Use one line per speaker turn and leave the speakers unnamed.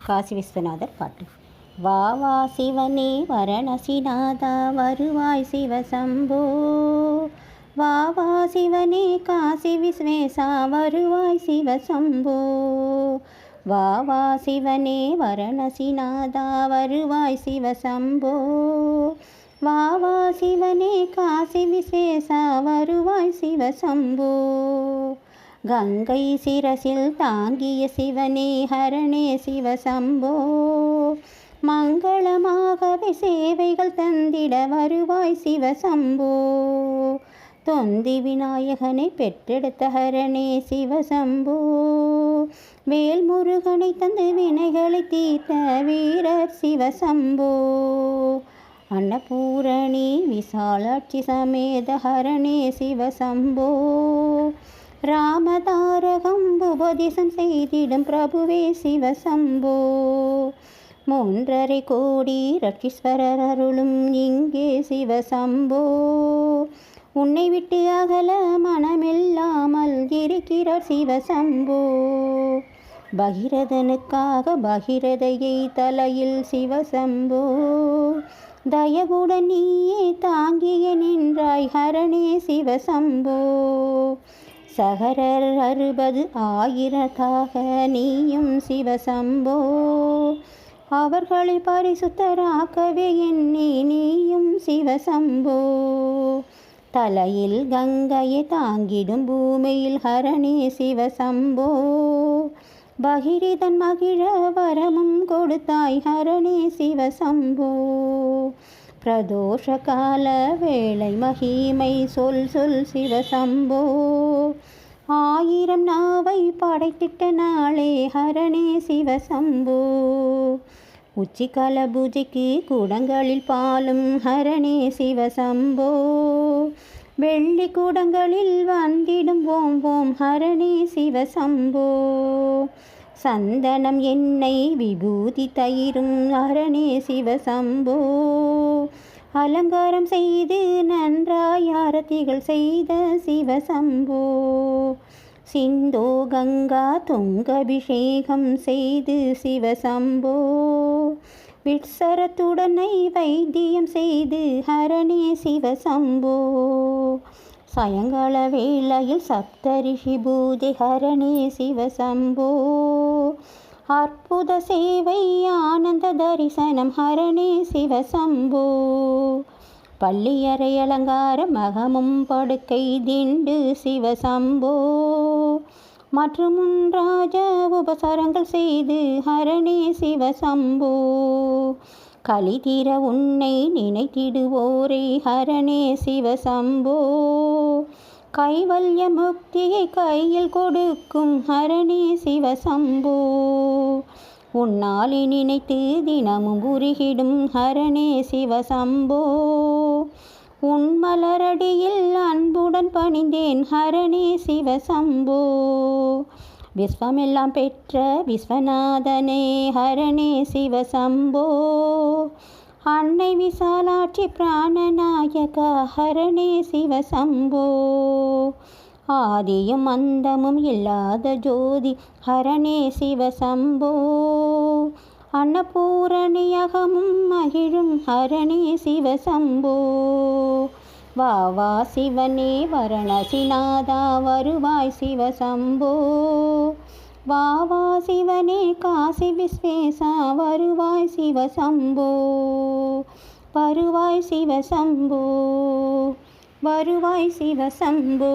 காசி விஸ்வநாதர் பாட்டு. வா வா சிவனே வரணசிநாதா வருவாய் சிவசம்போ. வா வா சிவனே காசி விஸ்வேசா வருவாய் சிவசம்போ. வா வா சிவனே வரணசிநாதா வருவாய் சிவசம்போ. வா வா சிவனே காசி விஸ்வேசா வருவாய் சிவசம்போ. கங்கை சிரசில் தாங்கிய சிவனே ஹரணே சிவசம்போ. மங்களமாகவே சேவைகள் தந்திட வருவாய் சிவசம்போ. தொந்தி விநாயகனை பெற்றெடுத்த ஹரணே சிவசம்போ. வேல்முருகனை தந்து வினைகளை தீர்த்த வீரர் சிவசம்போ. அன்னபூரணி விசாலாட்சி சமேத ஹரணே சிவசம்போ. ராமதாரகம் உபதேசம் செய்திடும் பிரபுவே சிவசம்போ. 3.5 கோடி ரட்சீஸ்வரர் அருளும் இங்கே சிவசம்போ. உன்னை விட்டு அகல மனமில்லாமல் இருக்கிறார் சிவசம்போ. பகிரதனுக்காக பகிரதையை தலையில் சிவசம்போ. தயவுடன் நீயே தாங்கிய நின்றாய் ஹரணே சிவசம்போ. சகரர் 60,000 நீயும் சிவசம்போ. அவர்களை பரிசுத்தராக்கவே எண்ணி நீயும் சிவசம்போ. தலையில் கங்கையை தாங்கிடும் பூமியில் ஹரணே சிவசம்போ. பகிரிதன் மகிழ வரமும் கொடுத்தாய் ஹரணே சிவசம்போ. பிரதோஷ கால வேளை மகிமை சொல் சொல் சிவசம்போ. 1000 நாவை படைத்திட்ட நாளே ஹரணே சிவசம்போ. உச்சிக்கால பூஜைக்கு கூடங்களில் பாலும் ஹரணே சிவசம்போ. வெள்ளி கூடங்களில் வந்திடும் ஓம் ஓம் ஹரணே சிவசம்போ. சந்தனம் எண்ணெய் விபூதி தயிரும் ஹரணே சிவசம்போ. அலங்காரம் செய்து நன்றாய் ஆரத்திகள் செய்த சிவசம்போ. சிந்தோ கங்கா துங்கபிஷேகம் செய்து சிவசம்போ. விட்சரத்துடனை வைத்தியம் செய்து ஹரணே சிவசம்போ. சாயங்கால வேளையில் சப்தரிஷி பூஜை ஹரணே சிவசம்போ. அற்புத சேவை ஆனந்த தரிசனம் ஹரணே சிவசம்போ. பள்ளியறை அலங்காரம் மகமும் படுக்கை திண்டு சிவசம்போ. மற்றும் ராஜ உபசாரங்கள் செய்து ஹரணே சிவசம்போ. களி தீர உன்னை நினைத்திடுவோரே ஹரணே சிவசம்போ. கைவல்ய முக்தியை கையில் கொடுக்கும் ஹரணே சிவசம்போ. உன்னாலே நினைத்து தினமும் உருகிடும் ஹரணே சிவசம்போ. உன் மலரடியில் அன்புடன் பணிந்தேன் ஹரணே சிவசம்போ. விஸ்வமெல்லாம் பெற்ற விஸ்வநாதனே ஹரணே சிவசம்போ. அன்னை விசாலாட்சி பிராணநாயக ஹரணே சிவசம்போ. ஆதியும் அந்தமும் இல்லாத ஜோதி ஹரணே சிவசம்போ. அன்னபூரணியகமும் மகிழும் ஹரணே சிவசம்போ. வா வா சிவனே வரணசிநாதா வருவாய் சிவசம்போ. வா வா சிவனே காசி விஸ்வேசா வருவாய் சிவசம்போ. வருவாய் சிவசம்போ. வருவாய் சிவசம்போ.